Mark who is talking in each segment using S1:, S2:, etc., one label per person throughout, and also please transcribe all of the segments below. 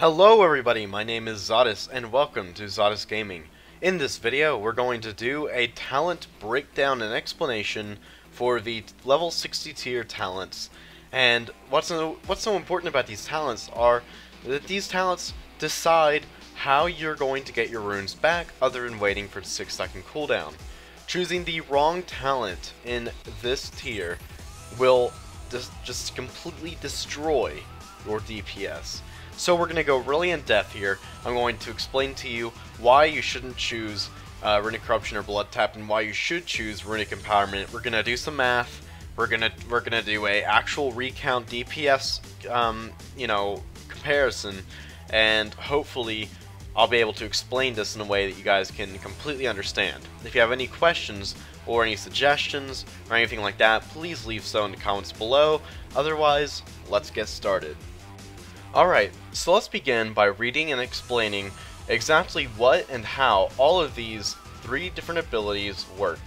S1: Hello everybody, my name is Xodas and welcome to Xodas Gaming. In this video we're going to do a talent breakdown and explanation for the level 60 tier talents. And what's so important about these talents are that these talents decide how you're going to get your runes back other than waiting for the 6-second cooldown. Choosing the wrong talent in this tier will just completely destroy your DPS. So we're going to go really in depth here. I'm going to explain to you why you shouldn't choose Runic Corruption or Blood Tap and why you should choose Runic Empowerment. We're going to do some math. We're gonna do a actual recount DPS comparison, and hopefully I'll be able to explain this in a way that you guys can completely understand. If you have any questions or any suggestions or anything like that, please leave so in the comments below. Otherwise, let's get started. Alright, so let's begin by reading and explaining exactly what and how all of these three different abilities work.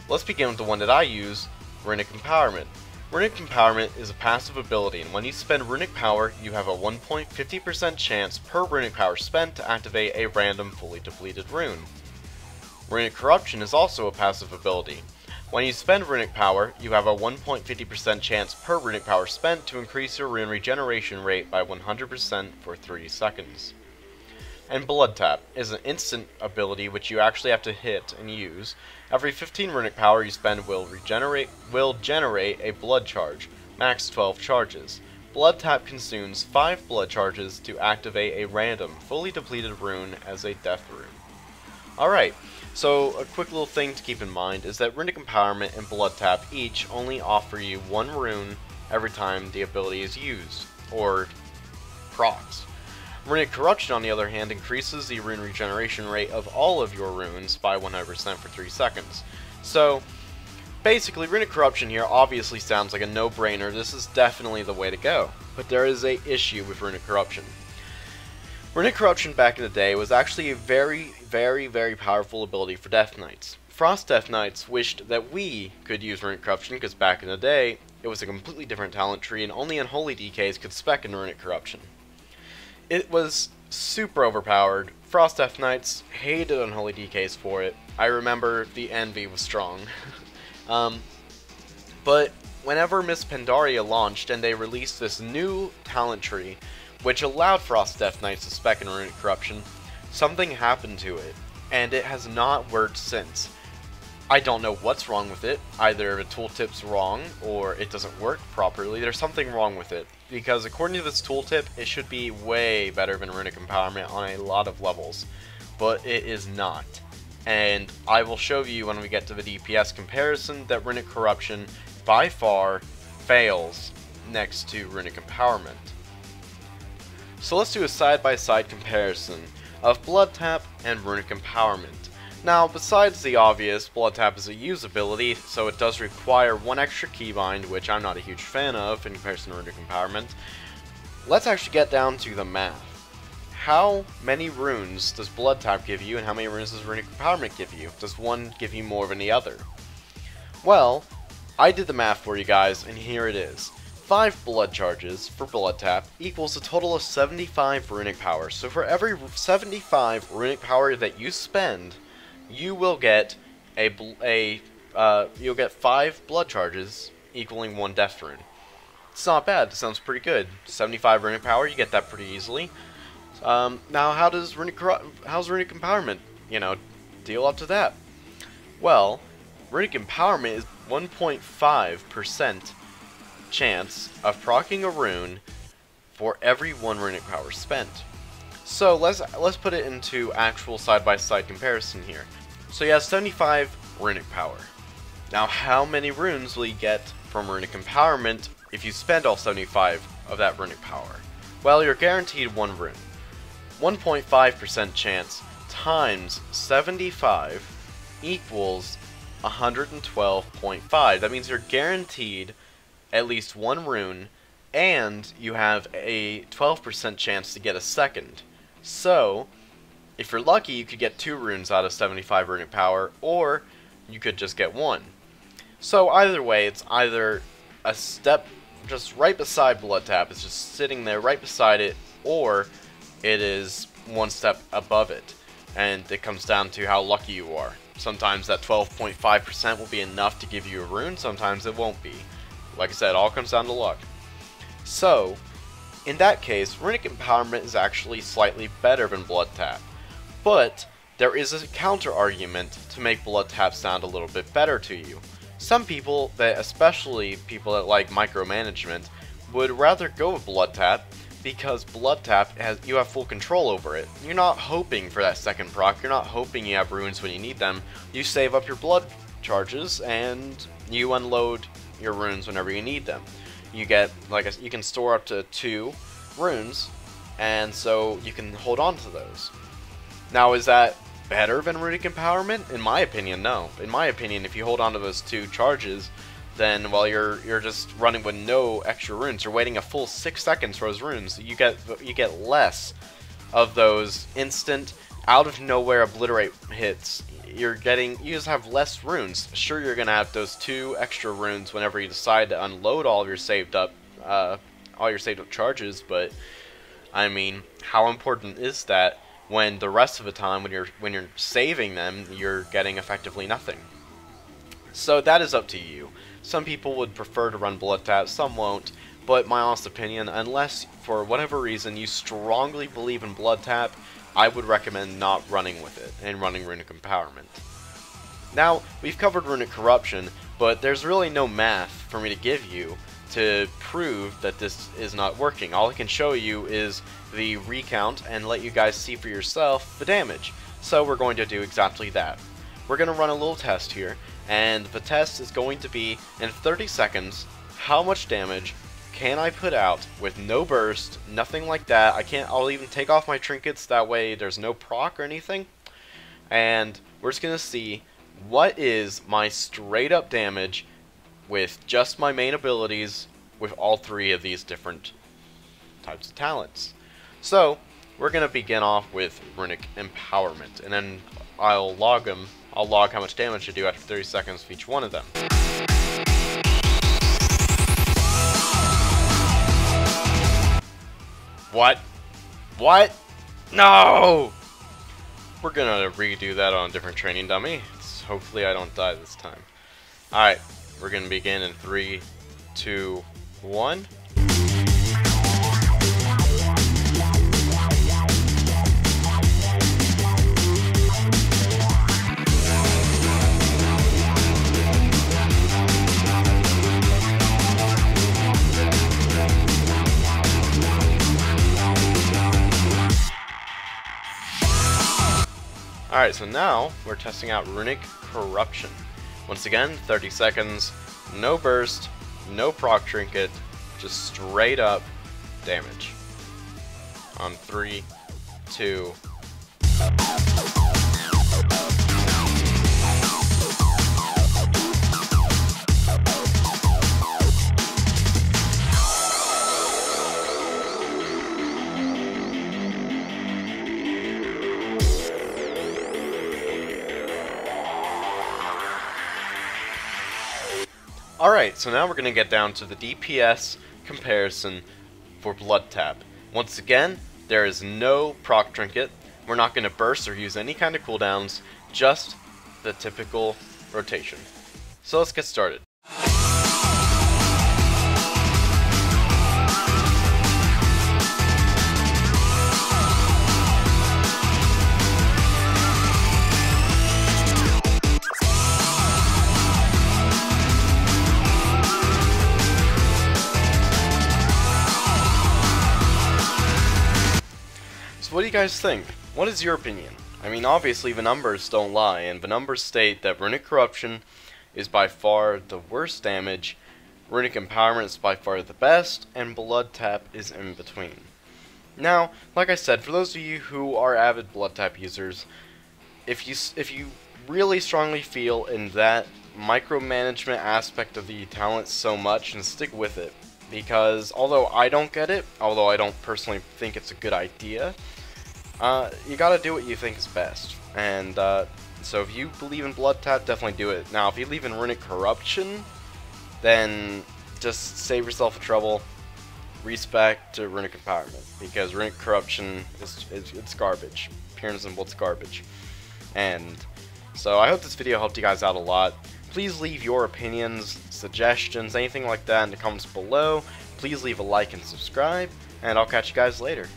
S1: Let's begin with the one that I use, Runic Empowerment. Runic Empowerment is a passive ability, and when you spend Runic Power, you have a 1.50% chance per Runic Power spent to activate a random fully depleted rune. Runic Corruption is also a passive ability. When you spend Runic Power, you have a 1.50% chance per Runic Power spent to increase your rune regeneration rate by 100% for 3 seconds. And Blood Tap is an instant ability which you actually have to hit and use. Every 15 Runic Power you spend will generate a Blood Charge, max 12 charges. Blood Tap consumes 5 Blood Charges to activate a random, fully depleted rune as a death rune. Alright. So, a quick little thing to keep in mind is that Runic Empowerment and Blood Tap each only offer you 1 rune every time the ability is used, or procs. Runic Corruption, on the other hand, increases the rune regeneration rate of all of your runes by 100% for 3 seconds. So, basically, Runic Corruption here obviously sounds like a no-brainer. This is definitely the way to go. But there is an issue with Runic Corruption. Runic Corruption back in the day was actually a very powerful ability for Death Knights. Frost Death Knights wished that we could use Runic Corruption because back in the day, it was a completely different talent tree and only Unholy DKs could spec in Runic Corruption. It was super overpowered. Frost Death Knights hated Unholy DKs for it. I remember the envy was strong. But whenever Miss Pandaria launched and they released this new talent tree, which allowed Frost Death Knights to spec in Runic Corruption, something happened to it, and it has not worked since. I don't know what's wrong with it. Either the tooltip's wrong, or it doesn't work properly. There's something wrong with it, because according to this tooltip, it should be way better than Runic Empowerment on a lot of levels, but it is not. And I will show you when we get to the DPS comparison that Runic Corruption by far fails next to Runic Empowerment. So let's do a side-by-side comparison of Blood Tap and Runic Empowerment. Now, besides the obvious, Blood Tap is a use ability, so it does require 1 extra keybind, which I'm not a huge fan of in comparison to Runic Empowerment. Let's actually get down to the math. How many runes does Blood Tap give you, and how many runes does Runic Empowerment give you? Does one give you more than the other? Well, I did the math for you guys, and here it is. 5 blood charges for Blood Tap equals a total of 75 Runic Power. So for every 75 Runic Power that you spend, you will get you'll get 5 blood charges equaling 1 death rune. It's not bad. It sounds pretty good. 75 Runic Power, you get that pretty easily. Now, how's Runic Empowerment, deal up to that? Well, Runic Empowerment is 1.5% chance of proccing a rune for every 1 Runic Power spent. So let's put it into actual side-by-side comparison here. So you have 75 Runic Power. Now how many runes will you get from Runic Empowerment if you spend all 75 of that Runic Power? Well, you're guaranteed 1 rune. 1.5% chance times 75 equals 112.5. That means you're guaranteed at least 1 rune, and you have a 12% chance to get a second. So, if you're lucky, you could get 2 runes out of 75 Runic Power, or you could just get 1. So either way, it's either a step just right beside Blood Tap, it's just sitting there right beside it, or it is one step above it, and it comes down to how lucky you are. Sometimes that 12.5% will be enough to give you a rune, sometimes it won't be. Like I said, it all comes down to luck. So, in that case, Runic Empowerment is actually slightly better than Blood Tap. But, there is a counter argument to make Blood Tap sound a little bit better to you. Some people, especially people that like micromanagement, would rather go with Blood Tap because Blood Tap you have full control over it. You're not hoping for that second proc, you're not hoping you have runes when you need them. You save up your blood charges and you unload your runes whenever you need them. You get, you can store up to 2 runes, and so you can hold on to those. Now, is that better than Runic Empowerment? In my opinion, no. In my opinion, if you hold on to those 2 charges, then while you're just running with no extra runes, you're waiting a full 6 seconds for those runes. You get less of those instant, out of nowhere obliterate hits. You just have less runes. Sure, you're gonna have those 2 extra runes whenever you decide to unload all of your saved up charges, but I mean, how important is that when the rest of the time when you're saving them, you're getting effectively nothing? So that is up to you. Some people would prefer to run Blood Tap, some won't, but my honest opinion, unless for whatever reason you strongly believe in Blood Tap, I would recommend not running with it and running Runic Empowerment. Now, we've covered Runic Corruption, but there's really no math for me to give you to prove that this is not working. All I can show you is the recount and let you guys see for yourself the damage. So we're going to do exactly that. We're going to run a little test here, and the test is going to be, in 30 seconds, how much damage can I put out with no burst, nothing like that. I'll even take off my trinkets, that way there's no proc or anything. And we're just going to see what is my straight up damage with just my main abilities with all 3 of these different types of talents. So, we're going to begin off with Runic Empowerment, and then I'll log how much damage I do after 30 seconds for each one of them. What? What? No! We're gonna redo that on a different training dummy. Hopefully I don't die this time. Alright, we're gonna begin in 3, 2, 1. Alright, so now we're testing out Runic Corruption. Once again, 30 seconds, no burst, no proc trinket, just straight up damage. On 3, 2. Alright, so now we're going to get down to the DPS comparison for Blood Tap. Once again, there is no proc trinket. We're not going to burst or use any kind of cooldowns, just the typical rotation. So let's get started. What do you guys think? What is your opinion? I mean, obviously the numbers don't lie, and the numbers state that Runic Corruption is by far the worst damage, Runic Empowerment is by far the best, and Blood Tap is in between. Now, like I said, for those of you who are avid Blood Tap users, if you really strongly feel in that micromanagement aspect of the talent so much, then stick with it. Because although I don't get it, although I don't personally think it's a good idea, you gotta do what you think is best. And so if you believe in Blood Tap, definitely do it. Now, if you believe in Runic Corruption, then just save yourself the trouble respect to Runic Empowerment, because Runic Corruption it's garbage. Pure and simple, it's garbage. And so I hope this video helped you guys out a lot. Please leave your opinions, suggestions, anything like that in the comments below. Please leave a like and subscribe, and I'll catch you guys later.